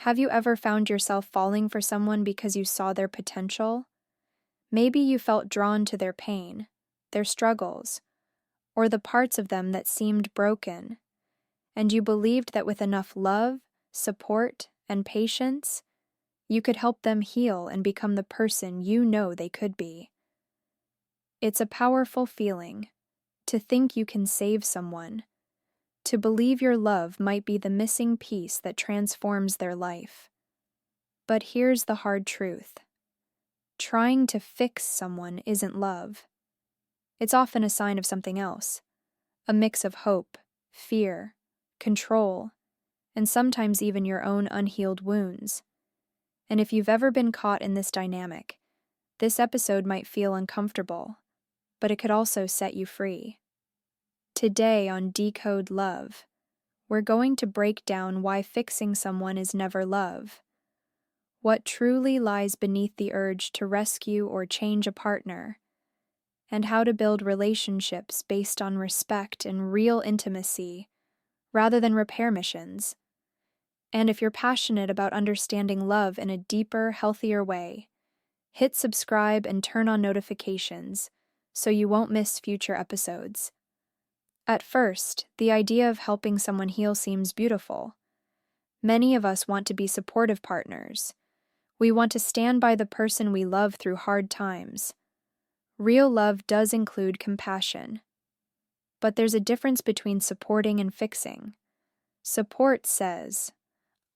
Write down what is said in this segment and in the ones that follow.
Have you ever found yourself falling for someone because you saw their potential? Maybe you felt drawn to their pain, their struggles, or the parts of them that seemed broken, and you believed that with enough love, support, and patience, you could help them heal and become the person you know they could be. It's a powerful feeling to think you can save someone, to believe your love might be the missing piece that transforms their life. But here's the hard truth. Trying to fix someone isn't love. It's often a sign of something else, a mix of hope, fear, control, and sometimes even your own unhealed wounds. And if you've ever been caught in this dynamic, this episode might feel uncomfortable, but it could also set you free. Today on Decode Love, we're going to break down why fixing someone is never love, what truly lies beneath the urge to rescue or change a partner, and how to build relationships based on respect and real intimacy rather than repair missions. And if you're passionate about understanding love in a deeper, healthier way, hit subscribe and turn on notifications so you won't miss future episodes. At first, the idea of helping someone heal seems beautiful. Many of us want to be supportive partners. We want to stand by the person we love through hard times. Real love does include compassion. But there's a difference between supporting and fixing. Support says,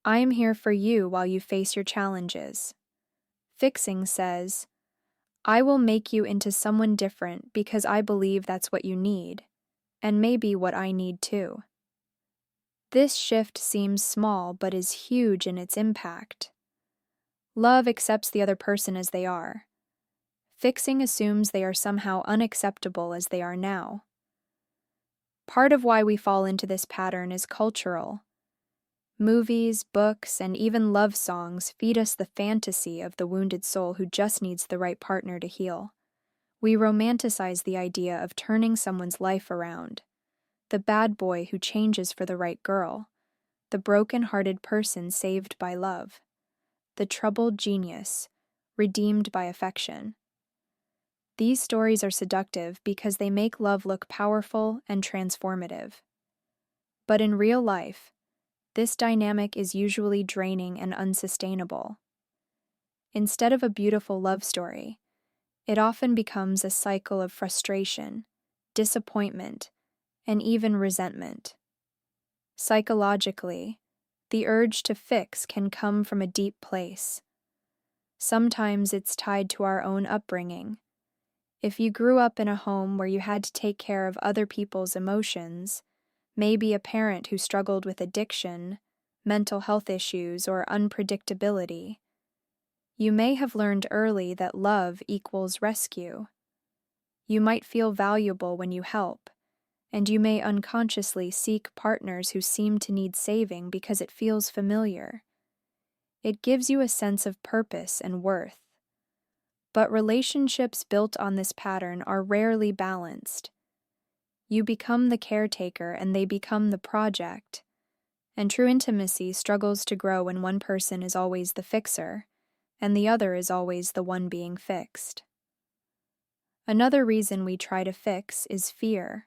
I'm here for you while you face your challenges. Fixing says, I will make you into someone different because I believe that's what you need, and maybe what I need too. This shift seems small but is huge in its impact. Love accepts the other person as they are. Fixing assumes they are somehow unacceptable as they are now. Part of why we fall into this pattern is cultural. Movies, books, and even love songs feed us the fantasy of the wounded soul who just needs the right partner to heal. We romanticize the idea of turning someone's life around. The bad boy who changes for the right girl. The broken-hearted person saved by love. The troubled genius, redeemed by affection. These stories are seductive because they make love look powerful and transformative. But in real life, this dynamic is usually draining and unsustainable. Instead of a beautiful love story, it often becomes a cycle of frustration, disappointment, and even resentment. Psychologically, the urge to fix can come from a deep place. Sometimes it's tied to our own upbringing. If you grew up in a home where you had to take care of other people's emotions, maybe a parent who struggled with addiction, mental health issues, or unpredictability, you may have learned early that love equals rescue. You might feel valuable when you help, and you may unconsciously seek partners who seem to need saving because it feels familiar. It gives you a sense of purpose and worth. But relationships built on this pattern are rarely balanced. You become the caretaker and they become the project. And true intimacy struggles to grow when one person is always the fixer, and the other is always the one being fixed. Another reason we try to fix is fear.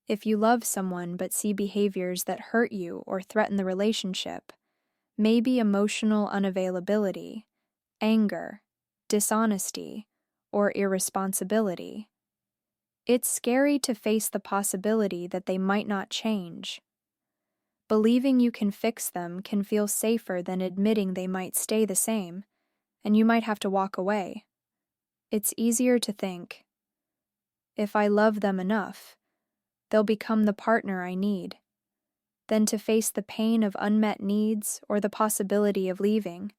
If you love someone but see behaviors that hurt you or threaten the relationship, maybe emotional unavailability, anger, dishonesty, or irresponsibility, it's scary to face the possibility that they might not change. Believing you can fix them can feel safer than admitting they might stay the same, and you might have to walk away. It's easier to think, if I love them enough, they'll become the partner I need, than to face the pain of unmet needs or the possibility of leaving.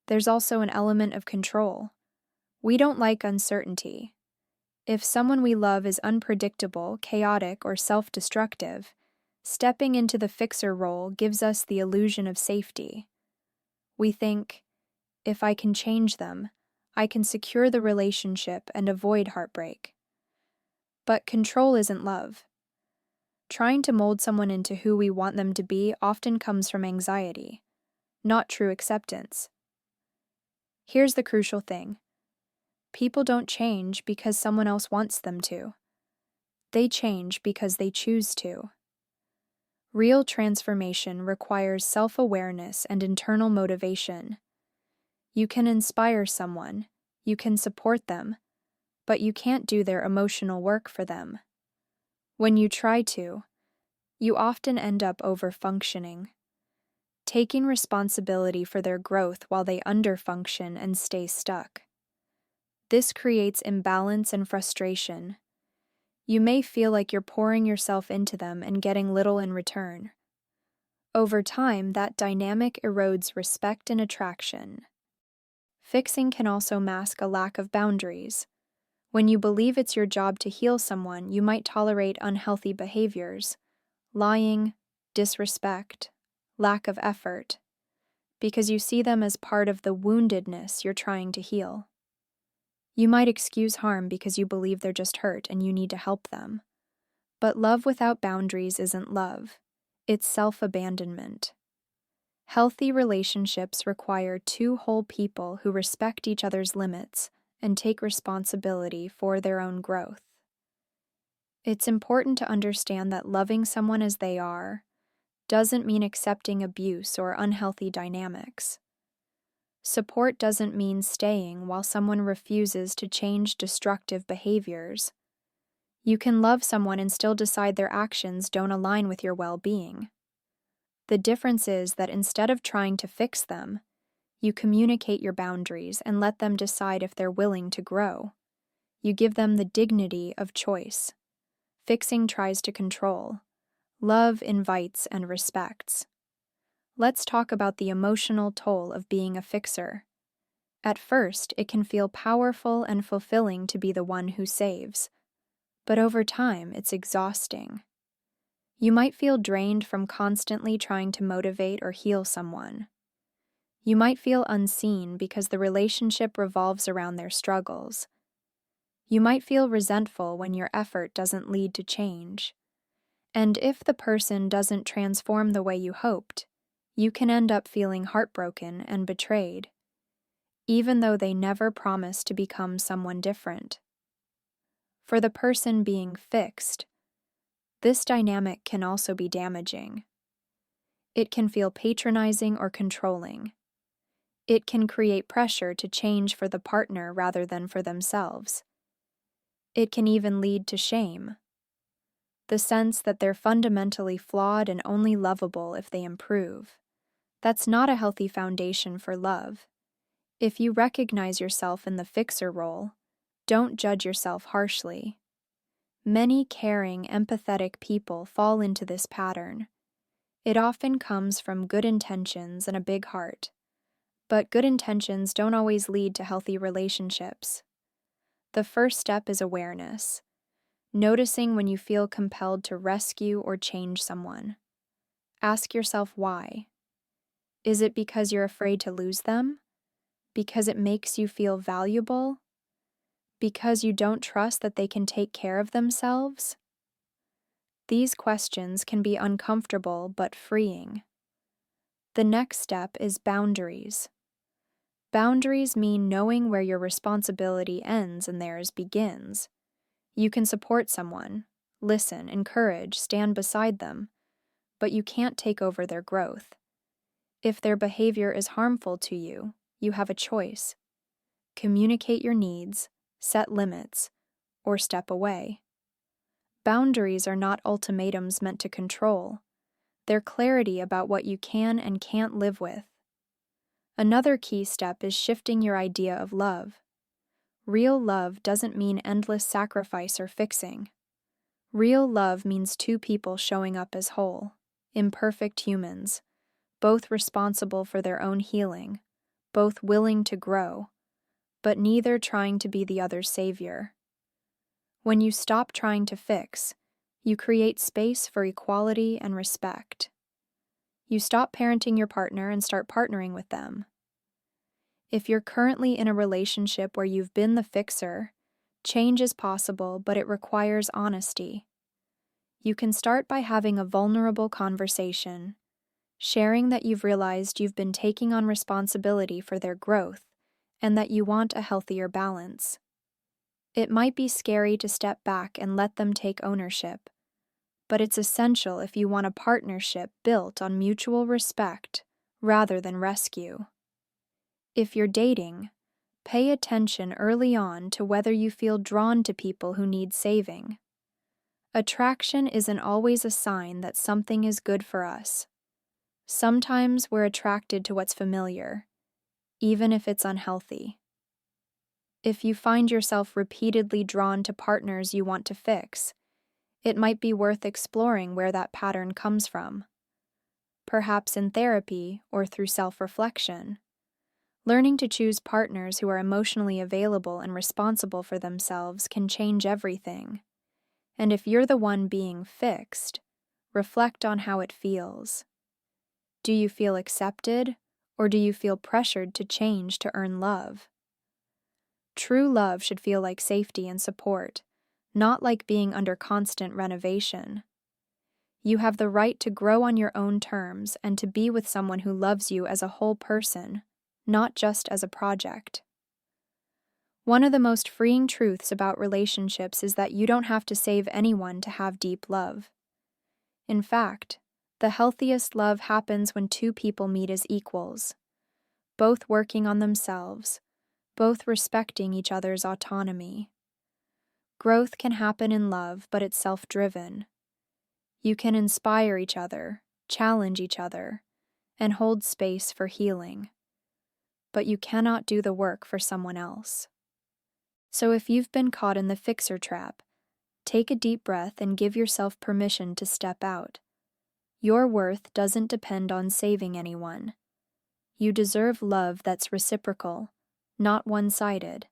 There's also an element of control. We don't like uncertainty. If someone we love is unpredictable, chaotic, or self-destructive, stepping into the fixer role gives us the illusion of safety. We think, if I can change them, I can secure the relationship and avoid heartbreak. But control isn't love. Trying to mold someone into who we want them to be often comes from anxiety. not true acceptance. Here's the crucial thing. People don't change because someone else wants them to. They change because they choose to. Real transformation requires self-awareness and internal motivation. You can inspire someone, you can support them, but you can't do their emotional work for them. When you try to, you often end up over-functioning, taking responsibility for their growth while they underfunction and stay stuck. This creates imbalance and frustration. You may feel like you're pouring yourself into them and getting little in return. Over time, that dynamic erodes respect and attraction. Fixing can also mask a lack of boundaries. When you believe it's your job to heal someone, you might tolerate unhealthy behaviors, lying, disrespect, lack of effort, because you see them as part of the woundedness you're trying to heal. You might excuse harm because you believe they're just hurt and you need to help them. But love without boundaries isn't love. It's self-abandonment. Healthy relationships require two whole people who respect each other's limits and take responsibility for their own growth. It's important to understand that loving someone as they are doesn't mean accepting abuse or unhealthy dynamics. Support doesn't mean staying while someone refuses to change destructive behaviors. You can love someone and still decide their actions don't align with your well-being. The difference is that instead of trying to fix them, you communicate your boundaries and let them decide if they're willing to grow. You give them the dignity of choice. Fixing tries to control. Love invites and respects. Let's talk about the emotional toll of being a fixer. At first, it can feel powerful and fulfilling to be the one who saves. But over time, it's exhausting. You might feel drained from constantly trying to motivate or heal someone. You might feel unseen because the relationship revolves around their struggles. You might feel resentful when your effort doesn't lead to change. And if the person doesn't transform the way you hoped, you can end up feeling heartbroken and betrayed, even though they never promised to become someone different. For the person being fixed, this dynamic can also be damaging. It can feel patronizing or controlling. It can create pressure to change for the partner rather than for themselves. It can even lead to shame, the sense that they're fundamentally flawed and only lovable if they improve. That's not a healthy foundation for love. If you recognize yourself in the fixer role, don't judge yourself harshly. Many caring, empathetic people fall into this pattern. It often comes from good intentions and a big heart. But good intentions don't always lead to healthy relationships. The first step is awareness, noticing when you feel compelled to rescue or change someone. Ask yourself why. Is it because you're afraid to lose them? Because it makes you feel valuable? Because you don't trust that they can take care of themselves? These questions can be uncomfortable but freeing. The next step is boundaries. Boundaries mean knowing where your responsibility ends and theirs begins. You can support someone, listen, encourage, stand beside them, but you can't take over their growth. If their behavior is harmful to you, you have a choice. Communicate your needs, set limits, or step away. Boundaries are not ultimatums meant to control. They're clarity about what you can and can't live with. Another key step is shifting your idea of love. Real love doesn't mean endless sacrifice or fixing. Real love means two people showing up as whole, imperfect humans, both responsible for their own healing, both willing to grow, but neither trying to be the other's savior. When you stop trying to fix, you create space for equality and respect. You stop parenting your partner and start partnering with them. If you're currently in a relationship where you've been the fixer, change is possible, but it requires honesty. You can start by having a vulnerable conversation. sharing that you've realized you've been taking on responsibility for their growth and that you want a healthier balance. It might be scary to step back and let them take ownership, but it's essential if you want a partnership built on mutual respect rather than rescue. If you're dating, pay attention early on to whether you feel drawn to people who need saving. Attraction isn't always a sign that something is good for us. Sometimes we're attracted to what's familiar, even if it's unhealthy. If you find yourself repeatedly drawn to partners you want to fix, it might be worth exploring where that pattern comes from. Perhaps in therapy or through self-reflection. Learning to choose partners who are emotionally available and responsible for themselves can change everything. And if you're the one being fixed, reflect on how it feels. Do you feel accepted, or do you feel pressured to change to earn love? True love should feel like safety and support, not like being under constant renovation. You have the right to grow on your own terms and to be with someone who loves you as a whole person, not just as a project. One of the most freeing truths about relationships is that you don't have to save anyone to have deep love. In fact, the healthiest love happens when two people meet as equals, both working on themselves, both respecting each other's autonomy. Growth can happen in love, but it's self-driven. You can inspire each other, challenge each other, and hold space for healing. But you cannot do the work for someone else. So if you've been caught in the fixer trap, take a deep breath and give yourself permission to step out. Your worth doesn't depend on saving anyone. You deserve love that's reciprocal, not one-sided.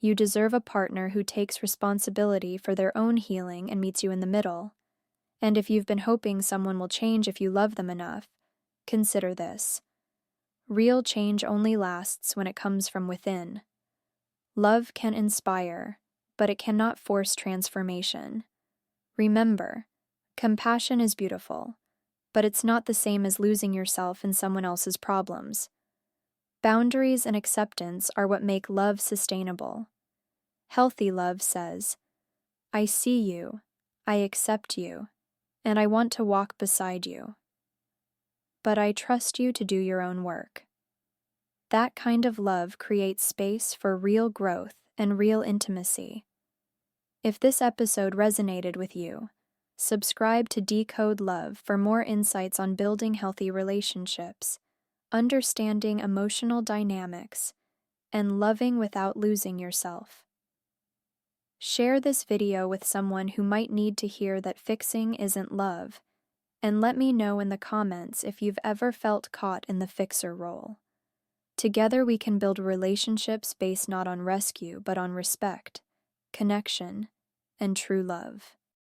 You deserve a partner who takes responsibility for their own healing and meets you in the middle. And if you've been hoping someone will change if you love them enough, consider this. Real change only lasts when it comes from within. Love can inspire, but it cannot force transformation. Remember, compassion is beautiful, but it's not the same as losing yourself in someone else's problems. Boundaries and acceptance are what make love sustainable. Healthy love says, I see you, I accept you, and I want to walk beside you. But I trust you to do your own work. That kind of love creates space for real growth and real intimacy. If this episode resonated with you, subscribe to Decode Love for more insights on building healthy relationships, understanding emotional dynamics, and loving without losing yourself. Share this video with someone who might need to hear that fixing isn't love, and let me know in the comments if you've ever felt caught in the fixer role. Together we can build relationships based not on rescue but on respect, connection, and true love.